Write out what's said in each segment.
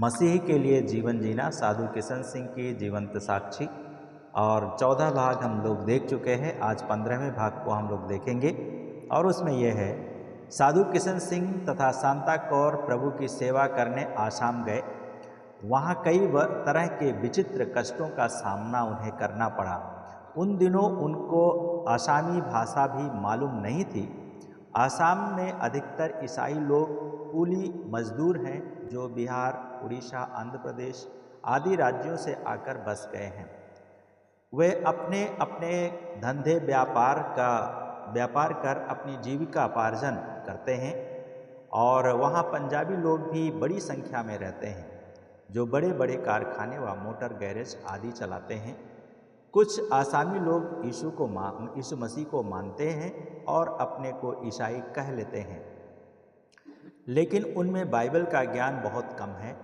मसीह के लिए जीवन जीना, साधु किशन सिंह की जीवंत साक्षी। और 14 भाग हम लोग देख चुके हैं। आज 15वें भाग को हम लोग देखेंगे और उसमें यह है, साधु किशन सिंह तथा शांता कौर प्रभु की सेवा करने आसाम गए। वहाँ कई तरह के विचित्र कष्टों का सामना उन्हें करना पड़ा। उन दिनों उनको आसामी भाषा भी मालूम नहीं थी। आसाम में अधिकतर ईसाई लोग कूली मजदूर हैं जो बिहार, उड़ीसा, आंध्र प्रदेश आदि राज्यों से आकर बस गए हैं। वे अपने अपने धंधे व्यापार कर अपनी जीविकापार्जन करते हैं और वहाँ पंजाबी लोग भी बड़ी संख्या में रहते हैं जो बड़े बड़े कारखाने व मोटर गैरेज आदि चलाते हैं। कुछ आसामी लोग यीशु मसीह को मानते हैं और अपने को ईसाई कह लेते हैं, लेकिन उनमें बाइबल का ज्ञान बहुत कम है।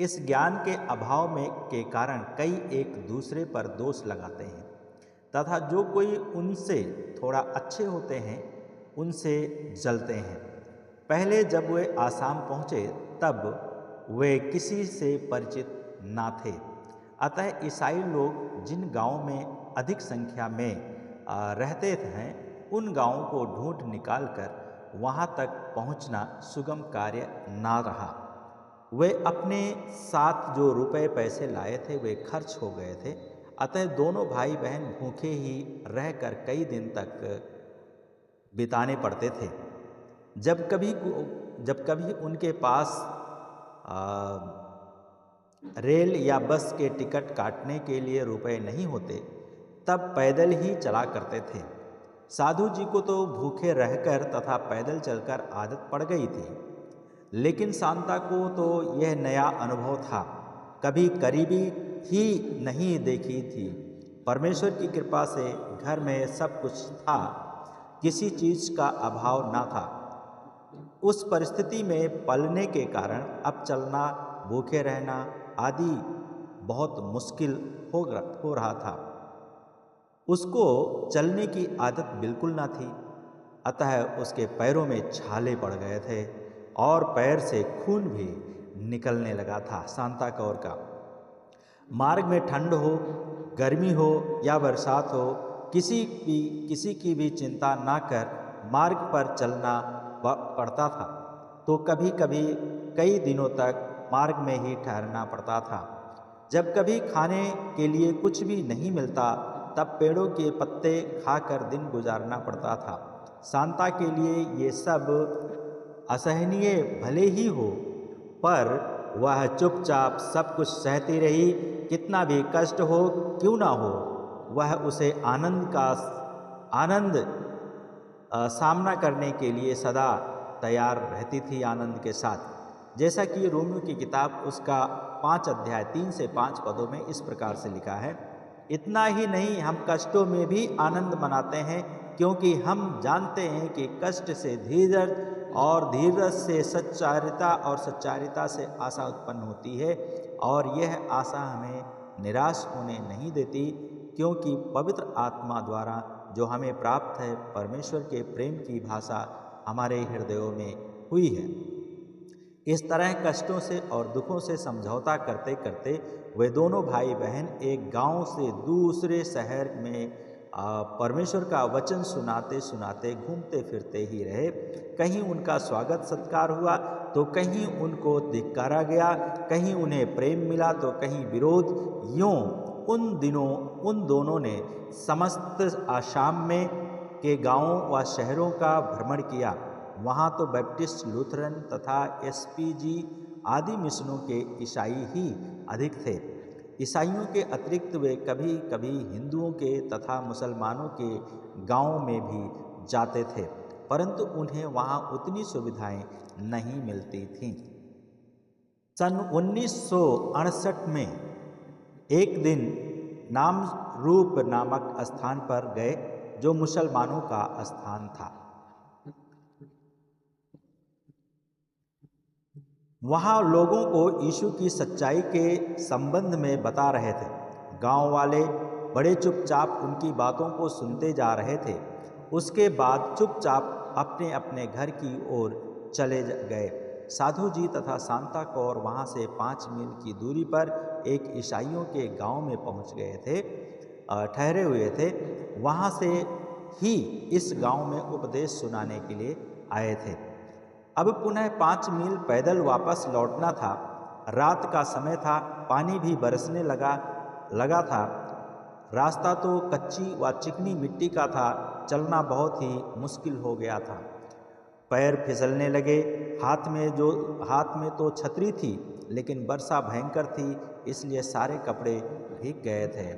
इस ज्ञान के अभाव के कारण कई एक दूसरे पर दोष लगाते हैं तथा जो कोई उनसे थोड़ा अच्छे होते हैं उनसे जलते हैं। पहले जब वे आसाम पहुँचे तब वे किसी से परिचित ना थे, अतः ईसाई लोग जिन गांवों में अधिक संख्या में रहते हैं उन गांवों को ढूंढ निकालकर वहां तक पहुंचना सुगम कार्य ना रहा। वे अपने साथ जो रुपए पैसे लाए थे वे खर्च हो गए थे, अतः दोनों भाई बहन भूखे ही रहकर कई दिन तक बिताने पड़ते थे। जब कभी उनके पास रेल या बस के टिकट काटने के लिए रुपए नहीं होते तब पैदल ही चला करते थे। साधु जी को तो भूखे रहकर तथा पैदल चलकर आदत पड़ गई थी, लेकिन शांता को तो यह नया अनुभव था, कभी करीबी ही नहीं देखी थी। परमेश्वर की कृपा से घर में सब कुछ था, किसी चीज का अभाव ना था। उस परिस्थिति में पलने के कारण अब चलना, भूखे रहना आदि बहुत मुश्किल हो रहा था। उसको चलने की आदत बिल्कुल ना थी, अतः उसके पैरों में छाले पड़ गए थे और पैर से खून भी निकलने लगा था। शांता कौर का मार्ग में ठंड हो, गर्मी हो या बरसात हो, किसी की भी चिंता ना कर मार्ग पर चलना पड़ता था, तो कभी कभी कई दिनों तक मार्ग में ही ठहरना पड़ता था। जब कभी खाने के लिए कुछ भी नहीं मिलता तब पेड़ों के पत्ते खाकर दिन गुजारना पड़ता था। शांता के लिए ये सब असहनीय भले ही हो, पर वह चुपचाप सब कुछ सहती रही। कितना भी कष्ट हो क्यों ना हो, वह उसे आनंद सामना करने के लिए सदा तैयार रहती थी, आनंद के साथ। जैसा कि रोमियो की किताब उसका 5 अध्याय 3 से 5 पदों में इस प्रकार से लिखा है, इतना ही नहीं, हम कष्टों में भी आनंद मनाते हैं, क्योंकि हम जानते हैं कि कष्ट से धीरज और धीरज से सच्चारिता और सच्चारिता से आशा उत्पन्न होती है, और यह आशा हमें निराश होने नहीं देती, क्योंकि पवित्र आत्मा द्वारा जो हमें प्राप्त है परमेश्वर के प्रेम की भाषा हमारे हृदयों में हुई है। इस तरह कष्टों से और दुखों से समझौता करते करते वे दोनों भाई बहन एक गांव से दूसरे शहर में परमेश्वर का वचन सुनाते सुनाते घूमते फिरते ही रहे। कहीं उनका स्वागत सत्कार हुआ तो कहीं उनको धिक्कारा गया, कहीं उन्हें प्रेम मिला तो कहीं विरोध। यूं उन दिनों उन दोनों ने समस्त आसाम में के गांवों व शहरों का भ्रमण किया। वहाँ तो बैप्टिस्ट, लूथरन तथा एसपीजी आदि मिशनों के ईसाई ही अधिक थे। ईसाइयों के अतिरिक्त वे कभी कभी हिंदुओं के तथा मुसलमानों के गांवों में भी जाते थे, परंतु उन्हें वहाँ उतनी सुविधाएं नहीं मिलती थीं। सन 1968 में एक दिन नामरूप नामक स्थान पर गए जो मुसलमानों का स्थान था। वहाँ लोगों को यीशु की सच्चाई के संबंध में बता रहे थे। गांव वाले बड़े चुपचाप उनकी बातों को सुनते जा रहे थे। उसके बाद चुपचाप अपने अपने घर की ओर चले गए। साधु जी तथा शांता कौर वहाँ से 5 मील की दूरी पर एक ईसाइयों के गांव में पहुँच गए थे, ठहरे हुए थे। वहाँ से ही इस गांव में उपदेश सुनाने के लिए आए थे। अब पुनः 5 मील पैदल वापस लौटना था। रात का समय था, पानी भी बरसने लगा था। रास्ता तो कच्ची व चिकनी मिट्टी का था, चलना बहुत ही मुश्किल हो गया था। पैर फिसलने लगे। हाथ में तो छतरी थी, लेकिन वर्षा भयंकर थी, इसलिए सारे कपड़े भीग गए थे।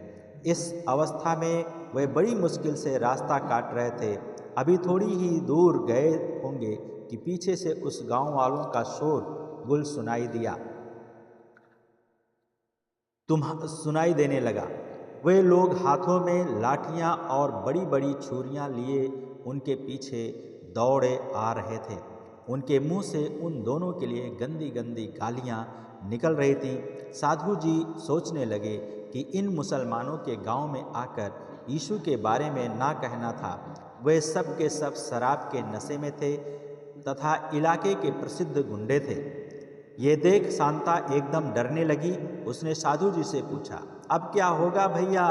इस अवस्था में वे बड़ी मुश्किल से रास्ता काट रहे थे। अभी थोड़ी ही दूर गए होंगे कि पीछे से उस गांव वालों का शोर गुल सुनाई देने लगा। वे लोग हाथों में लाठियां और बड़ी बड़ी छुरियां लिए उनके पीछे दौड़े आ रहे थे। उनके मुंह से उन दोनों के लिए गंदी गंदी गालियां निकल रही थीं। साधु जी सोचने लगे कि इन मुसलमानों के गांव में आकर यीशु के बारे में ना कहना था। वे सब के सब शराब के नशे में थे तथा इलाके के प्रसिद्ध गुंडे थे। ये देख शांता एकदम डरने लगी। उसने साधु जी से पूछा, अब क्या होगा भैया?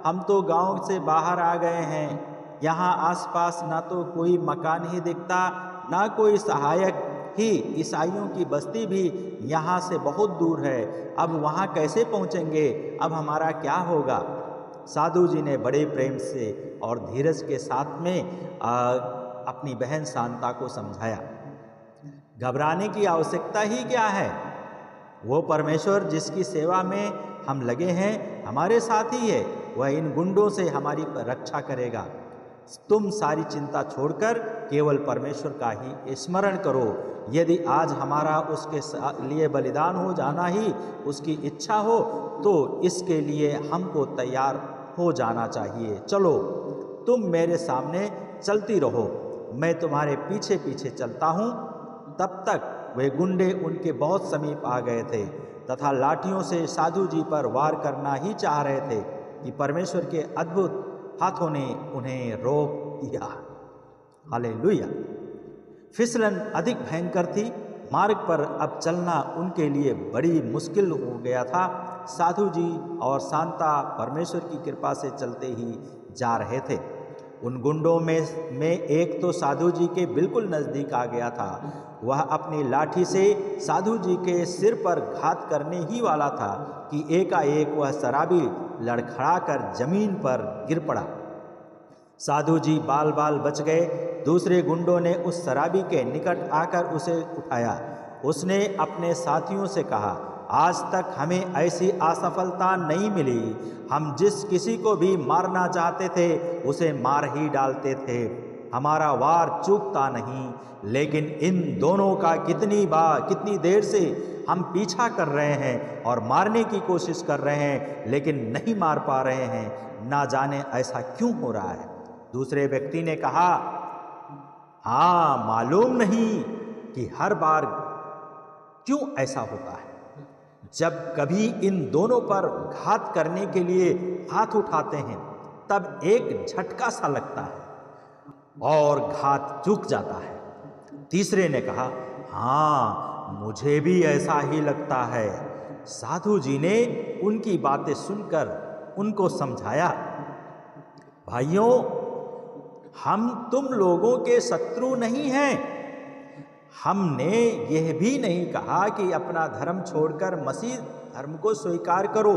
हम तो गांव से बाहर आ गए हैं। यहाँ आसपास ना तो कोई मकान ही दिखता, ना कोई सहायक ही। ईसाइयों की बस्ती भी यहाँ से बहुत दूर है। अब वहाँ कैसे पहुँचेंगे? अब हमारा क्या होगा? साधु जी ने बड़े प्रेम से और धीरज के साथ में अपनी बहन शांता को समझाया, घबराने की आवश्यकता ही क्या है? वो परमेश्वर जिसकी सेवा में हम लगे हैं हमारे साथ ही है। वह इन गुंडों से हमारी रक्षा करेगा। तुम सारी चिंता छोड़कर केवल परमेश्वर का ही स्मरण करो। यदि आज हमारा उसके लिए बलिदान हो जाना ही उसकी इच्छा हो, तो इसके लिए हमको तैयार हो जाना चाहिए। चलो, तुम मेरे सामने चलती रहो, मैं तुम्हारे पीछे पीछे चलता हूँ। तब तक वे गुंडे उनके बहुत समीप आ गए थे तथा लाठियों से साधु जी पर वार करना ही चाह रहे थे कि परमेश्वर के अद्भुत हाथों ने उन्हें रोक दिया। हालेलुया। फिसलन अधिक भयंकर थी। मार्ग पर अब चलना उनके लिए बड़ी मुश्किल हो गया था। साधु जी और शांता परमेश्वर की कृपा से चलते ही जा रहे थे। उन गुंडों में एक तो साधु जी के बिल्कुल नज़दीक आ गया था। वह अपनी लाठी से साधु जी के सिर पर घात करने ही वाला था कि एकाएक वह शराबी लड़खड़ाकर जमीन पर गिर पड़ा। साधु जी बाल बाल बच गए। दूसरे गुंडों ने उस शराबी के निकट आकर उसे उठाया। उसने अपने साथियों से कहा, आज तक हमें ऐसी असफलता नहीं मिली। हम जिस किसी को भी मारना चाहते थे उसे मार ही डालते थे। हमारा वार चूकता नहीं, लेकिन इन दोनों का कितनी देर से हम पीछा कर रहे हैं और मारने की कोशिश कर रहे हैं, लेकिन नहीं मार पा रहे हैं। ना जाने ऐसा क्यों हो रहा है। दूसरे व्यक्ति ने कहा, हाँ, मालूम नहीं कि हर बार क्यों ऐसा होता है। जब कभी इन दोनों पर घात करने के लिए हाथ उठाते हैं तब एक झटका सा लगता है और घात चूक जाता है। तीसरे ने कहा, हाँ, मुझे भी ऐसा ही लगता है। साधु जी ने उनकी बातें सुनकर उनको समझाया, भाइयों, हम तुम लोगों के शत्रु नहीं हैं। हमने यह भी नहीं कहा कि अपना धर्म छोड़कर मसीह धर्म को स्वीकार करो।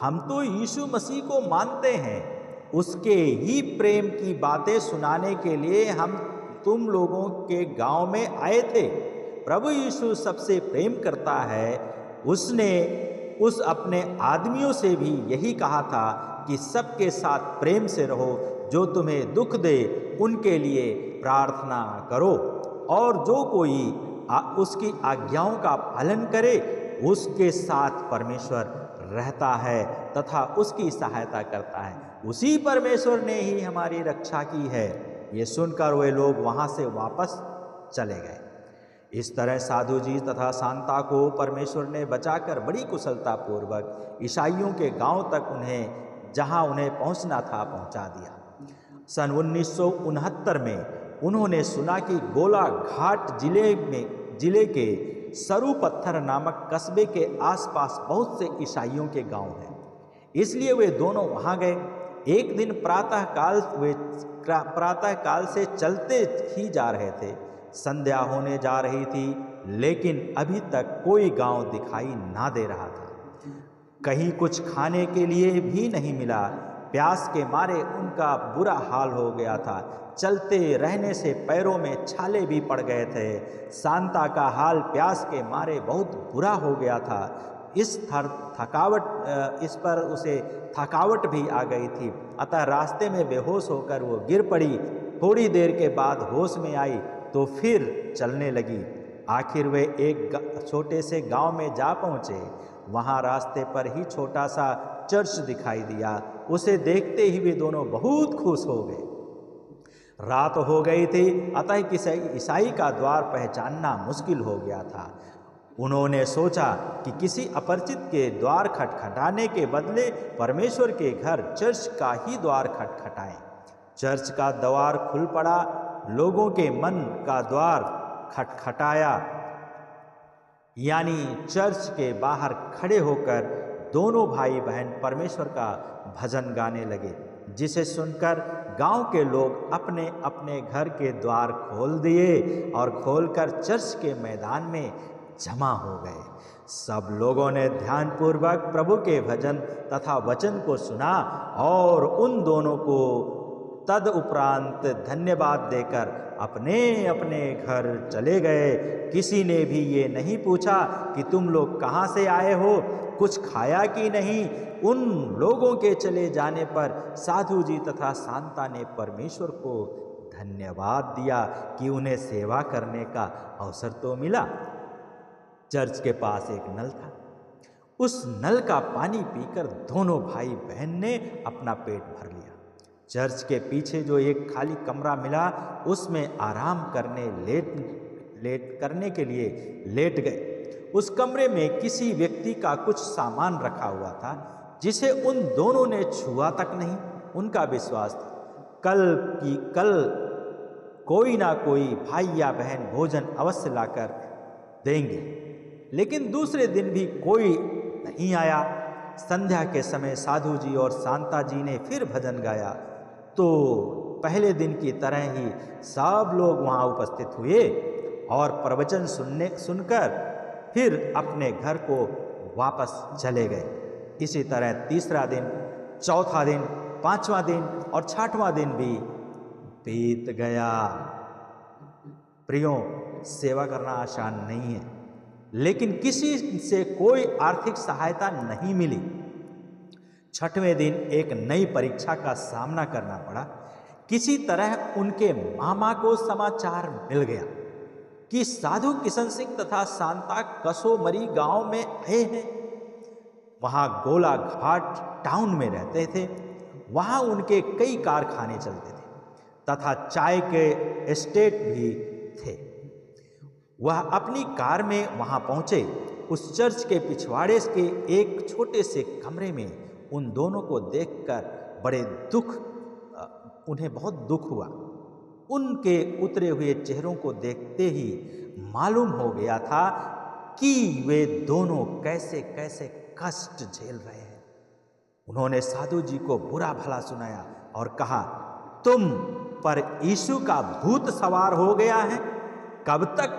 हम तो यीशु मसीह को मानते हैं। उसके ही प्रेम की बातें सुनाने के लिए हम तुम लोगों के गांव में आए थे। प्रभु यीशु सबसे प्रेम करता है। उसने उस अपने आदमियों से भी यही कहा था कि सबके साथ प्रेम से रहो। जो तुम्हें दुख दे उनके लिए प्रार्थना करो, और जो कोई उसकी आज्ञाओं का पालन करे उसके साथ परमेश्वर रहता है तथा उसकी सहायता करता है। उसी परमेश्वर ने ही हमारी रक्षा की है। ये सुनकर वे लोग वहाँ से वापस चले गए। इस तरह साधु जी तथा शांता को परमेश्वर ने बचाकर बड़ी कुशलता पूर्वक ईसाइयों के गांव तक जहां उन्हें पहुंचना था पहुंचा दिया। सन 1969 में उन्होंने सुना कि गोलाघाट जिले जिले के सरू पत्थर नामक कस्बे के आसपास बहुत से ईसाइयों के गांव हैं, इसलिए वे दोनों वहां गए। एक दिन प्रातःकाल से चलते ही जा रहे थे। संध्या होने जा रही थी, लेकिन अभी तक कोई गांव दिखाई ना दे रहा था। कहीं कुछ खाने के लिए भी नहीं मिला। प्यास के मारे उनका बुरा हाल हो गया था। चलते रहने से पैरों में छाले भी पड़ गए थे। शांता का हाल प्यास के मारे बहुत बुरा हो गया था। इस पर उसे थकावट भी आ गई थी, अतः रास्ते में बेहोश होकर वो गिर पड़ी। थोड़ी देर के बाद होश में आई तो फिर चलने लगी। आखिर वे एक छोटे से गांव में जा पहुँचे। वहाँ रास्ते पर ही छोटा सा चर्च दिखाई दिया। उसे देखते ही वे दोनों बहुत खुश हो गए। रात हो गई थी, अतः किसी ईसाई का द्वार पहचानना मुश्किल हो गया था। उन्होंने सोचा कि किसी अपरिचित के द्वार खटखटाने के बदले परमेश्वर के घर चर्च का ही द्वार खटखटाएं। चर्च का द्वार खुल पड़ा। लोगों के मन का द्वार खटखटाया, यानी चर्च के बाहर खड़े होकर दोनों भाई बहन परमेश्वर का भजन गाने लगे, जिसे सुनकर गांव के लोग अपने अपने घर के द्वार खोल दिए और खोलकर चर्च के मैदान में जमा हो गए। सब लोगों ने ध्यानपूर्वक प्रभु के भजन तथा वचन को सुना और उन दोनों को तद उपरांत धन्यवाद देकर अपने अपने घर चले गए। किसी ने भी ये नहीं पूछा कि तुम लोग कहाँ से आए हो, कुछ खाया कि नहीं। उन लोगों के चले जाने पर साधु जी तथा शांता ने परमेश्वर को धन्यवाद दिया कि उन्हें सेवा करने का अवसर तो मिला। चर्च के पास एक नल था। उस नल का पानी पीकर दोनों भाई बहन ने अपना पेट भर लिया। चर्च के पीछे जो एक खाली कमरा मिला, उसमें आराम करने के लिए लेट गए। उस कमरे में किसी व्यक्ति का कुछ सामान रखा हुआ था, जिसे उन दोनों ने छुआ तक नहीं। उनका विश्वास था कल कोई ना कोई भाई या बहन भोजन अवश्य लाकर देंगे, लेकिन दूसरे दिन भी कोई नहीं आया। संध्या के समय साधु जी और शांता जी ने फिर भजन गाया तो पहले दिन की तरह ही सब लोग वहाँ उपस्थित हुए और प्रवचन सुनकर फिर अपने घर को वापस चले गए। इसी तरह तीसरा दिन, चौथा दिन, पांचवा दिन और छठवां दिन भी बीत गया। प्रियों, सेवा करना आसान नहीं है, लेकिन किसी से कोई आर्थिक सहायता नहीं मिली। छठवें दिन एक नई परीक्षा का सामना करना पड़ा। किसी तरह उनके मामा को समाचार मिल गया कि साधु किशन सिंह तथा शांता कसोमरी गांव में आए हैं। वहां गोला घाट टाउन में रहते थे। वहां उनके कई कारखाने चलते थे तथा चाय के एस्टेट भी थे। वह अपनी कार में वहां पहुंचे। उस चर्च के पिछवाड़े के एक छोटे से कमरे में उन दोनों को देखकर उन्हें बहुत दुख हुआ। उनके उतरे हुए चेहरों को देखते ही मालूम हो गया था कि वे दोनों कैसे कैसे कष्ट झेल रहे हैं। उन्होंने साधु जी को बुरा भला सुनाया और कहा, तुम पर यीशु का भूत सवार हो गया है। कब तक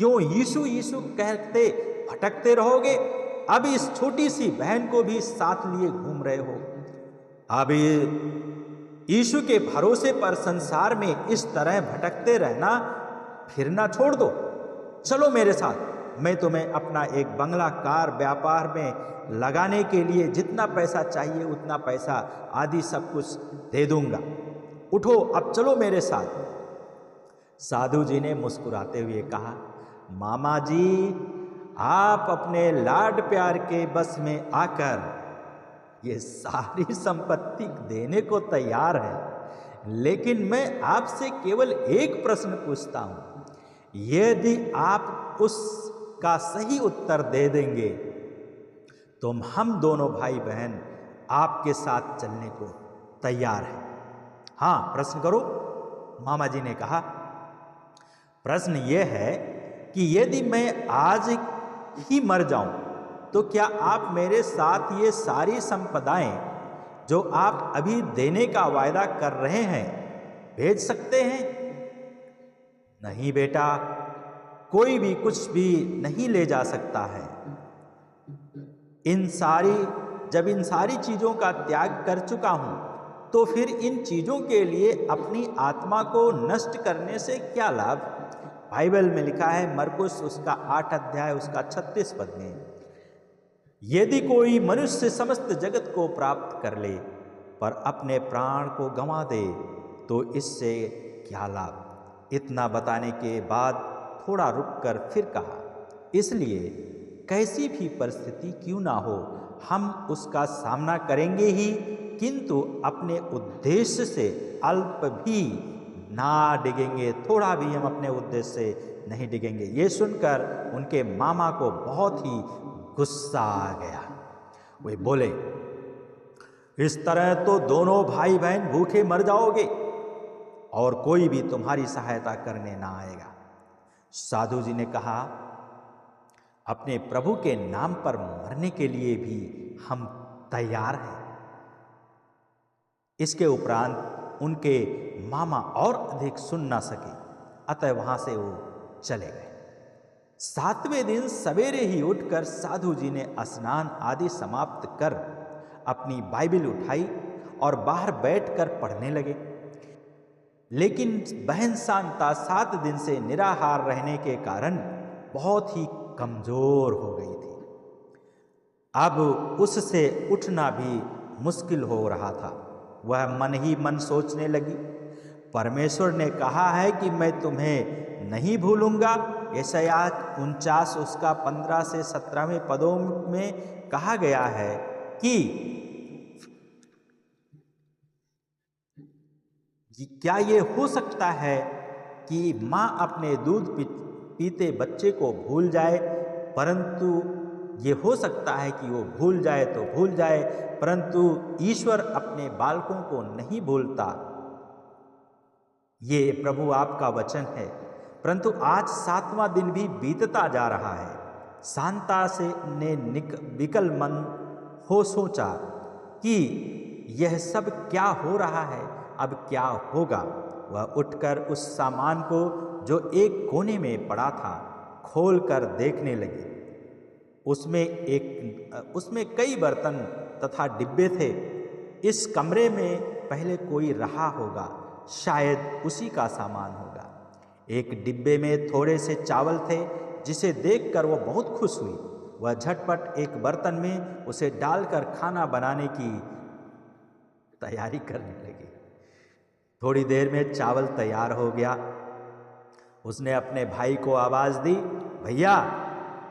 यूं यीशु यीशु कहते भटकते रहोगे? अब इस छोटी सी बहन को भी साथ लिए घूम रहे हो। अब यीशु के भरोसे पर संसार में इस तरह भटकते रहना फिरना छोड़ दो। चलो मेरे साथ, मैं तुम्हें अपना एक बंगला कार व्यापार में लगाने के लिए जितना पैसा चाहिए उतना पैसा आदि सब कुछ दे दूंगा। उठो, अब चलो मेरे साथ। साधु जी ने मुस्कुराते हुए कहा, मामा जी, आप अपने लाड प्यार के बस में आकर ये सारी संपत्ति देने को तैयार है, लेकिन मैं आपसे केवल एक प्रश्न पूछता हूं। यदि आप उसका सही उत्तर दे देंगे तो हम दोनों भाई बहन आपके साथ चलने को तैयार हैं। हाँ, प्रश्न करो। मामा जी ने कहा, प्रश्न यह है कि यदि मैं आज ही मर जाऊं तो क्या आप मेरे साथ ये सारी संपदाएं जो आप अभी देने का वायदा कर रहे हैं भेज सकते हैं? नहीं बेटा, कोई भी कुछ भी नहीं ले जा सकता है। जब इन सारी चीजों का त्याग कर चुका हूं तो फिर इन चीजों के लिए अपनी आत्मा को नष्ट करने से क्या लाभ? बाइबल में लिखा है मरकुस उसका 8 अध्याय उसका 36 पद में, यदि कोई मनुष्य समस्त जगत को प्राप्त कर ले पर अपने प्राण को गंवा दे तो इससे क्या लाभ? इतना बताने के बाद थोड़ा रुककर फिर कहा, इसलिए कैसी भी परिस्थिति क्यों ना हो हम उसका सामना करेंगे ही, किंतु अपने उद्देश्य से अल्प भी ना डिगेंगे, थोड़ा भी हम अपने उद्देश्य से नहीं डिगेंगे। ये सुनकर उनके मामा को बहुत ही गुस्सा आ गया। वे बोले, इस तरह तो दोनों भाई बहन भूखे मर जाओगे और कोई भी तुम्हारी सहायता करने ना आएगा। साधु जी ने कहा, अपने प्रभु के नाम पर मरने के लिए भी हम तैयार हैं। इसके उपरांत उनके मामा और अधिक सुन ना सके, अतः वहां से वो चले गए। 7वें दिन सवेरे ही उठकर साधु जी ने स्नान आदि समाप्त कर अपनी बाइबिल उठाई और बाहर बैठकर पढ़ने लगे। लेकिन बहन शांता 7 दिन से निराहार रहने के कारण बहुत ही कमजोर हो गई थी। अब उससे उठना भी मुश्किल हो रहा था। वह मन ही मन सोचने लगी, परमेश्वर ने कहा है कि मैं तुम्हें नहीं भूलूंगा। यशायाह 49 उसका 15 से 17वें पदों में कहा गया है कि क्या ये हो सकता है कि माँ अपने दूध पीते बच्चे को भूल जाए, परंतु ये हो सकता है कि वो भूल जाए तो भूल जाए, परंतु ईश्वर अपने बालकों को नहीं भूलता। ये प्रभु आपका वचन है। परंतु आज 7वां दिन भी बीतता जा रहा है। शांता से ने विकल मन हो सोचा कि यह सब क्या हो रहा है, अब क्या होगा। वह उठकर उस सामान को जो एक कोने में पड़ा था खोलकर देखने लगी। उसमें कई बर्तन तथा डिब्बे थे। इस कमरे में पहले कोई रहा होगा, शायद उसी का सामान होगा। एक डिब्बे में थोड़े से चावल थे जिसे देखकर वो बहुत खुश हुई। वह झटपट एक बर्तन में उसे डालकर खाना बनाने की तैयारी करने लगी। थोड़ी देर में चावल तैयार हो गया। उसने अपने भाई को आवाज दी, भैया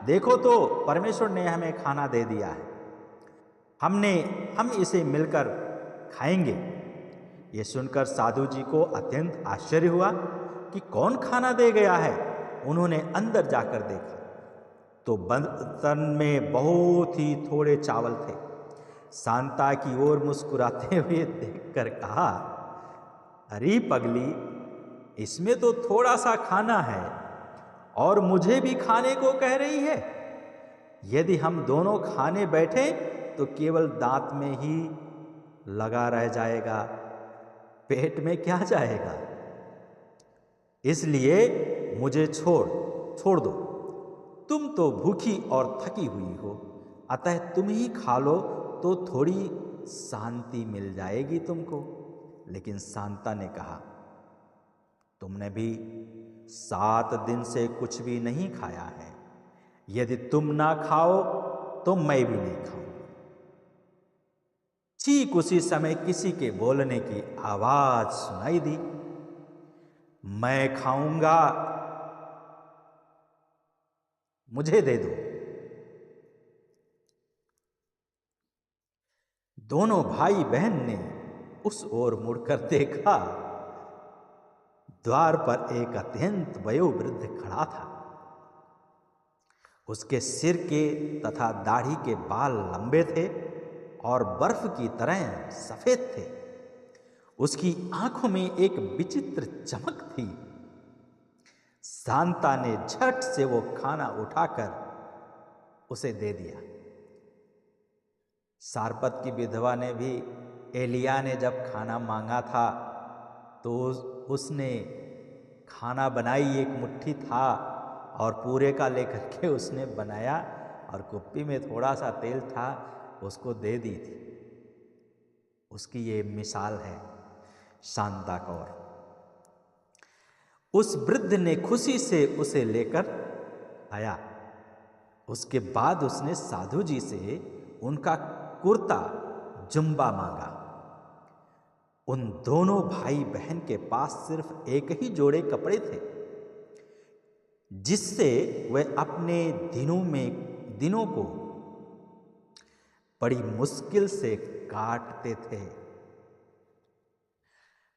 देखो तो परमेश्वर ने हमें खाना दे दिया है, हम इसे मिलकर खाएंगे। ये सुनकर साधु जी को अत्यंत आश्चर्य हुआ कि कौन खाना दे गया है। उन्होंने अंदर जाकर देखा तो बर्तन में बहुत ही थोड़े चावल थे। शांता की ओर मुस्कुराते हुए देखकर कहा, अरे पगली, इसमें तो थोड़ा सा खाना है और मुझे भी खाने को कह रही है। यदि हम दोनों खाने बैठे तो केवल दांत में ही लगा रह जाएगा, पेट में क्या जाएगा। इसलिए मुझे छोड़ दो। तुम तो भूखी और थकी हुई हो, अतः तुम ही खा लो तो थोड़ी शांति मिल जाएगी तुमको। लेकिन शांता ने कहा, तुमने भी 7 दिन से कुछ भी नहीं खाया है। यदि तुम ना खाओ तो मैं भी नहीं खाऊंगी। ठीक उसी समय किसी के बोलने की आवाज सुनाई दी, मैं खाऊंगा, मुझे दे दो। दोनों भाई बहन ने उस ओर मुड़कर देखा। द्वार पर एक अत्यंत वयोवृद्ध खड़ा था। उसके सिर के तथा दाढ़ी के बाल लंबे थे और बर्फ की तरह सफेद थे। उसकी आंखों में एक विचित्र चमक थी। शांता ने झट से वो खाना उठाकर उसे दे दिया। सारपत की विधवा ने भी एलिया ने जब खाना मांगा था तो उसने खाना बनाई, एक मुट्ठी था और पूरे का लेकर के उसने बनाया और कुप्पी में थोड़ा सा तेल था, उसको दे दी थी। उसकी ये मिसाल है शांता कौर। उस वृद्ध ने खुशी से उसे लेकर आया। उसके बाद उसने साधु जी से उनका कुर्ता जुम्बा मांगा। उन दोनों भाई बहन के पास सिर्फ एक ही जोड़े कपड़े थे जिससे वे अपने दिनों को बड़ी मुश्किल से काटते थे।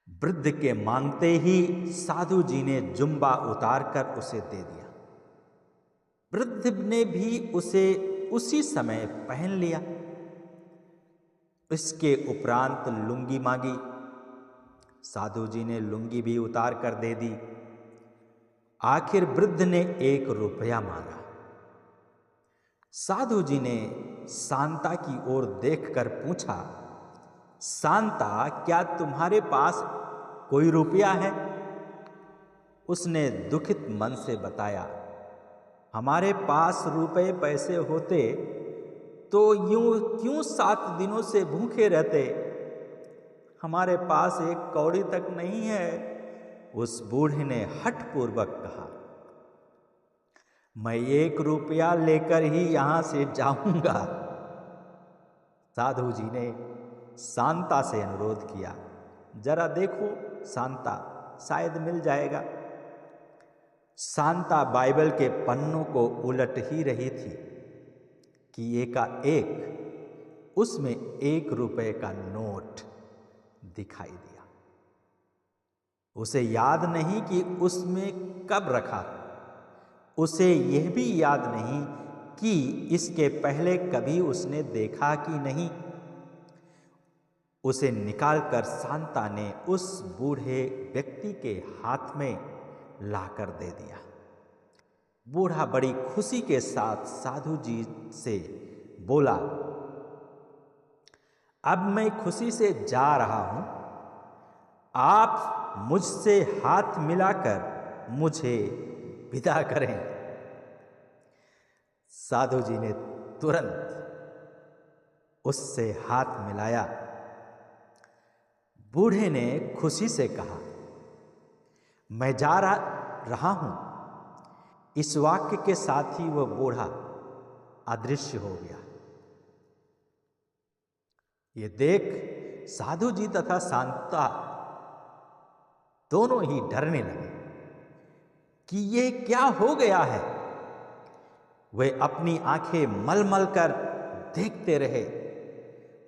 वृद्ध के मांगते ही साधु जी ने जुम्बा उतारकर उसे दे दिया। वृद्ध ने भी उसे उसी समय पहन लिया। इसके उपरांत लुंगी मांगी। साधु जी ने लुंगी भी उतार कर दे दी। आखिर वृद्ध ने 1 रुपया मांगा। साधु जी ने शांता की ओर देखकर पूछा, शांता, क्या तुम्हारे पास कोई रुपया है? उसने दुखित मन से बताया, हमारे पास रुपए पैसे होते तो यूं क्यों 7 दिनों से भूखे रहते। हमारे पास 1 कौड़ी तक नहीं है। उस बूढ़े ने हठपूर्वक कहा, मैं 1 रुपया लेकर ही यहां से जाऊंगा। साधु जी ने शांता से अनुरोध किया, जरा देखो शांता, शायद मिल जाएगा। शांता बाइबल के पन्नों को उलट ही रही थी कि एकाएक उसमें 1 रुपए का नोट दिखाई दिया। उसे याद नहीं कि उसमें कब रखा। उसे यह भी याद नहीं कि इसके पहले कभी उसने देखा कि नहीं। उसे निकालकर शांता ने उस बूढ़े व्यक्ति के हाथ में लाकर दे दिया। बूढ़ा बड़ी खुशी के साथ साधु जी से बोला, अब मैं खुशी से जा रहा हूं। आप मुझसे हाथ मिलाकर मुझे विदा करें। साधु जी ने तुरंत उससे हाथ मिलाया। बूढ़े ने खुशी से कहा, मैं जा रहा हूं। इस वाक्य के साथ ही वह बूढ़ा अदृश्य हो गया। ये देख साधु जी तथा शांता दोनों ही डरने लगे कि ये क्या हो गया है। वे अपनी आंखें मलमल कर देखते रहे,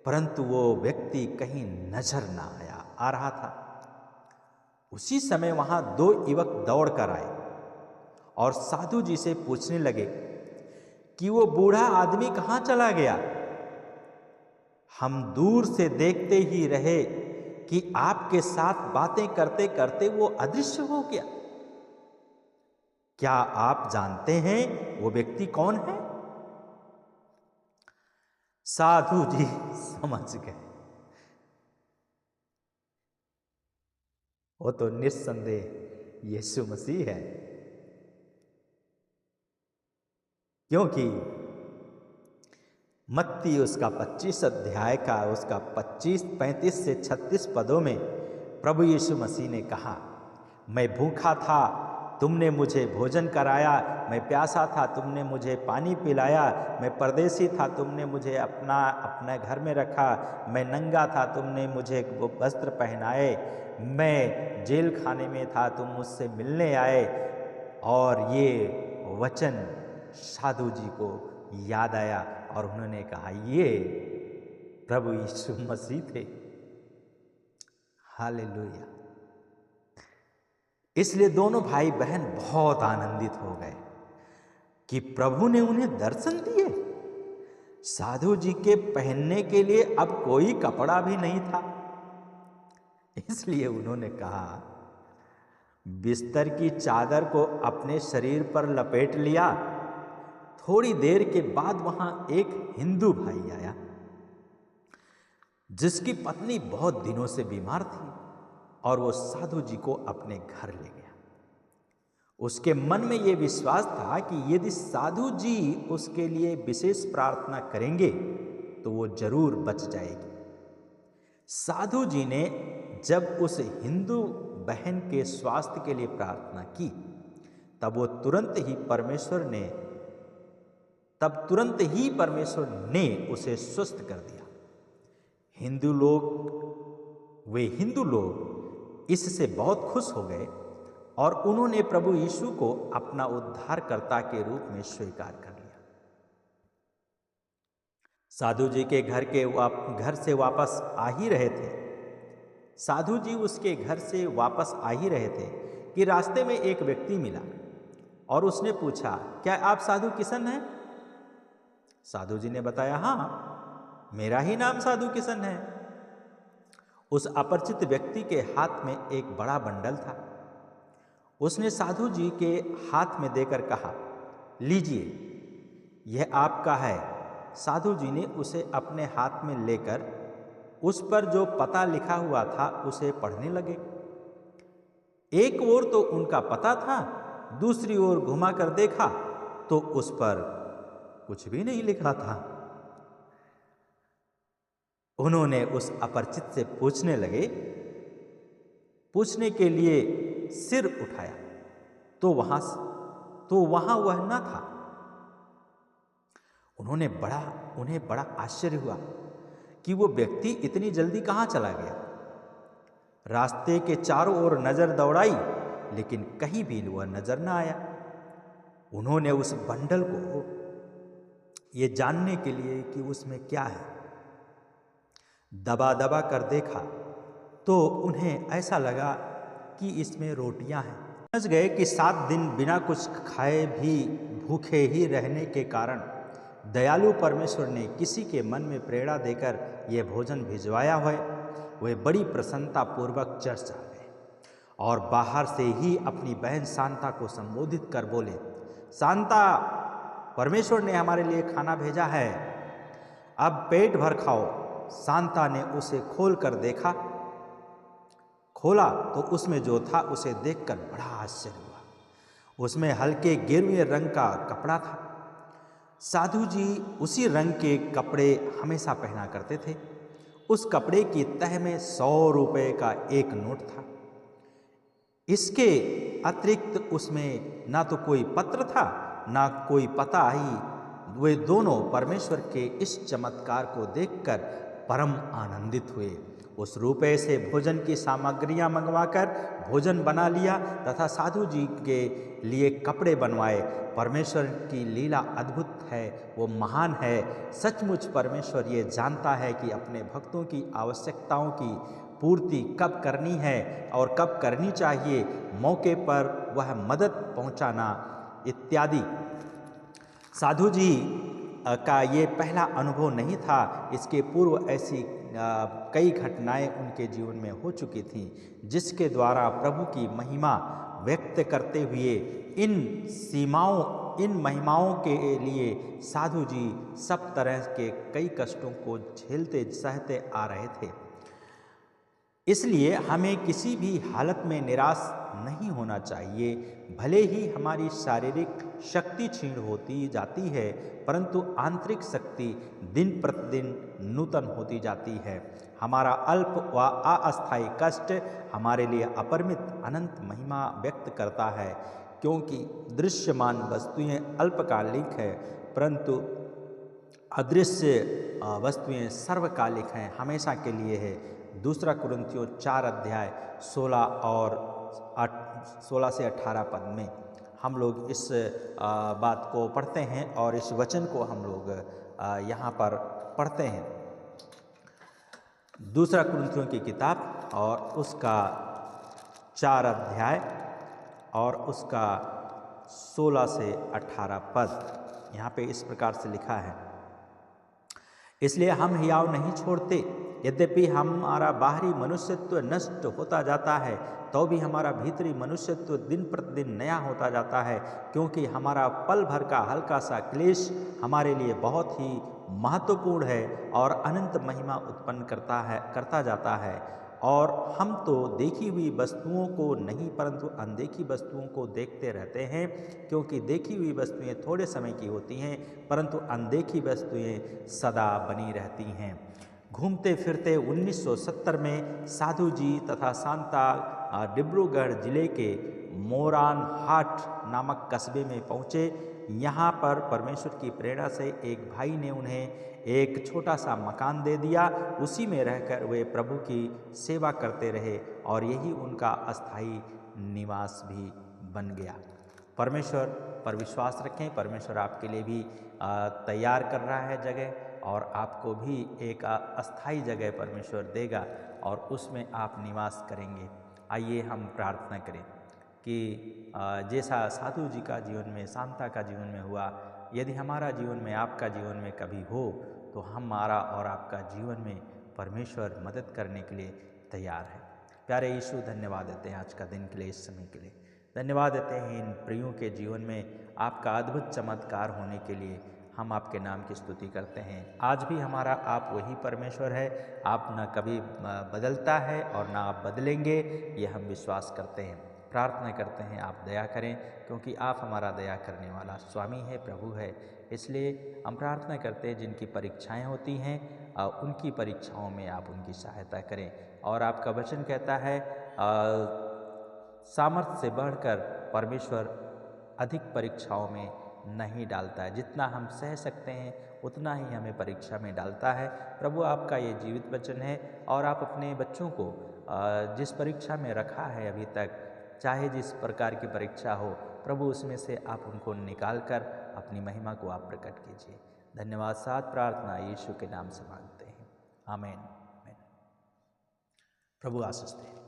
परंतु वो व्यक्ति कहीं नजर ना आ रहा था। उसी समय वहां 2 युवक दौड़ कर आए और साधु जी से पूछने लगे कि वो बूढ़ा आदमी कहां चला गया। हम दूर से देखते ही रहे कि आपके साथ बातें करते करते वो अदृश्य हो गया। क्या आप जानते हैं वो व्यक्ति कौन है? साधु जी समझ गए, वो तो निस्संदेह यीशु मसीह है, क्योंकि मत्ती उसका 25 अध्याय का उसका 35 से 36 पदों में प्रभु यीशु मसीह ने कहा, मैं भूखा था, तुमने मुझे भोजन कराया। मैं प्यासा था, तुमने मुझे पानी पिलाया। मैं परदेसी था, तुमने मुझे अपने घर में रखा। मैं नंगा था, तुमने मुझे वो वस्त्र पहनाए। मैं जेल खाने में था, तुम मुझसे मिलने आए। और ये वचन साधु जी को याद आया और उन्होंने कहा, ये प्रभु यीशु मसीह थे। हालेलुया। इसलिए दोनों भाई बहन बहुत आनंदित हो गए कि प्रभु ने उन्हें दर्शन दिए। साधु जी के पहनने के लिए अब कोई कपड़ा भी नहीं था। इसलिए उन्होंने कहा, बिस्तर की चादर को अपने शरीर पर लपेट लिया। थोड़ी देर के बाद वहां एक हिंदू भाई आया जिसकी पत्नी बहुत दिनों से बीमार थी और वो साधु जी को अपने घर ले गया। उसके मन में ये विश्वास था कि यदि साधु जी उसके लिए विशेष प्रार्थना करेंगे तो वो जरूर बच जाएगी। साधु जी ने जब उस हिंदू बहन के स्वास्थ्य के लिए प्रार्थना की तब तुरंत ही परमेश्वर ने उसे स्वस्थ कर दिया। वे हिंदू लोग इससे बहुत खुश हो गए और उन्होंने प्रभु यीशु को अपना उद्धारकर्ता के रूप में स्वीकार कर लिया। साधु जी के घर से वापस आ ही रहे थे। साधु जी उसके घर से वापस आ ही रहे थे कि रास्ते में एक व्यक्ति मिला और उसने पूछा, क्या आप साधु किशन हैं? साधु जी ने बताया, हाँ, मेरा ही नाम साधु किशन है। उस अपरिचित व्यक्ति के हाथ में एक बड़ा बंडल था। उसने साधु जी के हाथ में देकर कहा, लीजिए, यह आपका है। साधु जी ने उसे अपने हाथ में लेकर उस पर जो पता लिखा हुआ था उसे पढ़ने लगे। एक ओर तो उनका पता था, दूसरी ओर घुमा कर देखा तो उस पर कुछ भी नहीं लिखा था। उन्होंने उस अपरिचित से पूछने के लिए सिर उठाया तो वहां वह न था। उन्हें बड़ा आश्चर्य हुआ कि वो व्यक्ति इतनी जल्दी कहां चला गया। रास्ते के चारों ओर नजर दौड़ाई लेकिन कहीं भी वह नजर न आया। उन्होंने उस बंडल को ये जानने के लिए कि उसमें क्या है दबा दबा कर देखा तो उन्हें ऐसा लगा कि इसमें रोटियां हैं। समझ गए कि 7 दिन बिना कुछ खाए भी भूखे ही रहने के कारण दयालु परमेश्वर ने किसी के मन में प्रेरणा देकर यह भोजन भिजवाया है। वे बड़ी प्रसन्नता पूर्वक चर्च आ गए और बाहर से ही अपनी बहन शांता को संबोधित कर बोले, शांता, परमेश्वर ने हमारे लिए खाना भेजा है, अब पेट भर खाओ। शांता ने उसे खोला तो उसमें जो था उसे देखकर बड़ा आश्चर्य हुआ। उसमें हल्के गेरुए रंग का कपड़ा था। साधु जी उसी रंग के कपड़े हमेशा पहना करते थे। उस कपड़े की तह में 100 रुपए का एक नोट था। इसके अतिरिक्त उसमें ना तो कोई पत्र था ना कोई पता ही। वे दोनों परमेश्वर के इस चमत्कार को देखकर परम आनंदित हुए। उस रुपए से भोजन की सामग्रियां मंगवाकर भोजन बना लिया तथा साधु जी के लिए कपड़े बनवाए। परमेश्वर की लीला अद्भुत है, वो महान है। सचमुच परमेश्वर ये जानता है कि अपने भक्तों की आवश्यकताओं की पूर्ति कब करनी है और कब करनी चाहिए, मौके पर वह मदद पहुंचाना इत्यादि। साधु जी का ये पहला अनुभव नहीं था। इसके पूर्व ऐसी कई घटनाएं उनके जीवन में हो चुकी थीं जिसके द्वारा प्रभु की महिमा व्यक्त करते हुए इन महिमाओं के लिए साधु जी सब तरह के कई कष्टों को झेलते सहते आ रहे थे। इसलिए हमें किसी भी हालत में निराश नहीं होना चाहिए। भले ही हमारी शारीरिक शक्ति क्षीण होती जाती है परंतु आंतरिक शक्ति दिन प्रतिदिन नूतन होती जाती है। हमारा अल्प व अस्थायी कष्ट हमारे लिए अपरिमित अनंत महिमा व्यक्त करता है, क्योंकि दृश्यमान वस्तुएं अल्पकालिक है परंतु अदृश्य वस्तुएं सर्वकालिक हैं, हमेशा के लिए है। 2 कुरिन्थियों 4 अध्याय 16 से 18 पद में हम लोग इस बात को पढ़ते हैं और इस वचन को हम लोग यहाँ पर पढ़ते हैं। 2 कुरिन्थियों की किताब और उसका 4 अध्याय और उसका 16 से 18 पद यहाँ पे इस प्रकार से लिखा है, इसलिए हम हियाव नहीं छोड़ते यद्यपि हमारा बाहरी मनुष्यत्व नष्ट होता जाता है तो भी हमारा भीतरी मनुष्यत्व दिन प्रतिदिन नया होता जाता है, क्योंकि हमारा पल भर का हल्का सा क्लेश हमारे लिए बहुत ही महत्वपूर्ण है और अनंत महिमा उत्पन्न करता जाता है। और हम तो देखी हुई वस्तुओं को नहीं परंतु अनदेखी वस्तुओं को देखते रहते हैं, क्योंकि देखी हुई वस्तुएं थोड़े समय की होती हैं परंतु अनदेखी वस्तुएं सदा बनी रहती हैं। घूमते फिरते 1970 में साधु जी तथा सांता डिब्रूगढ़ जिले के मोरान हाट नामक कस्बे में पहुँचे। यहाँ पर परमेश्वर की प्रेरणा से एक भाई ने उन्हें एक छोटा सा मकान दे दिया। उसी में रहकर वे प्रभु की सेवा करते रहे और यही उनका अस्थाई निवास भी बन गया। परमेश्वर पर विश्वास रखें, परमेश्वर आपके लिए भी तैयार कर रहा है जगह, और आपको भी एक अस्थाई जगह परमेश्वर देगा और उसमें आप निवास करेंगे। आइए हम प्रार्थना करें कि जैसा साधु जी का जीवन में, सांता का जीवन में हुआ, यदि हमारा जीवन में, आपका जीवन में कभी हो तो हमारा और आपका जीवन में परमेश्वर मदद करने के लिए तैयार है। प्यारे यीशु, धन्यवाद देते हैं आज का दिन के लिए, इस समय के लिए धन्यवाद देते हैं। इन प्रियों के जीवन में आपका अद्भुत चमत्कार होने के लिए हम आपके नाम की स्तुति करते हैं। आज भी हमारा आप वही परमेश्वर है, आप ना कभी बदलता है और ना आप बदलेंगे, ये हम विश्वास करते हैं। प्रार्थना करते हैं आप दया करें, क्योंकि आप हमारा दया करने वाला स्वामी है, प्रभु है। इसलिए हम प्रार्थना करते हैं जिनकी परीक्षाएं होती हैं उनकी परीक्षाओं में आप उनकी सहायता करें। और आपका वचन कहता है सामर्थ्य से बढ़कर परमेश्वर अधिक परीक्षाओं में नहीं डालता है, जितना हम सह सकते हैं उतना ही हमें परीक्षा में डालता है। प्रभु, आपका ये जीवित वचन है और आप अपने बच्चों को जिस परीक्षा में रखा है अभी तक, चाहे जिस प्रकार की परीक्षा हो, प्रभु उसमें से आप उनको निकाल कर अपनी महिमा को आप प्रकट कीजिए। धन्यवाद साथ प्रार्थना यीशु के नाम से मांगते हैं, आमीन। प्रभु आशीष दे।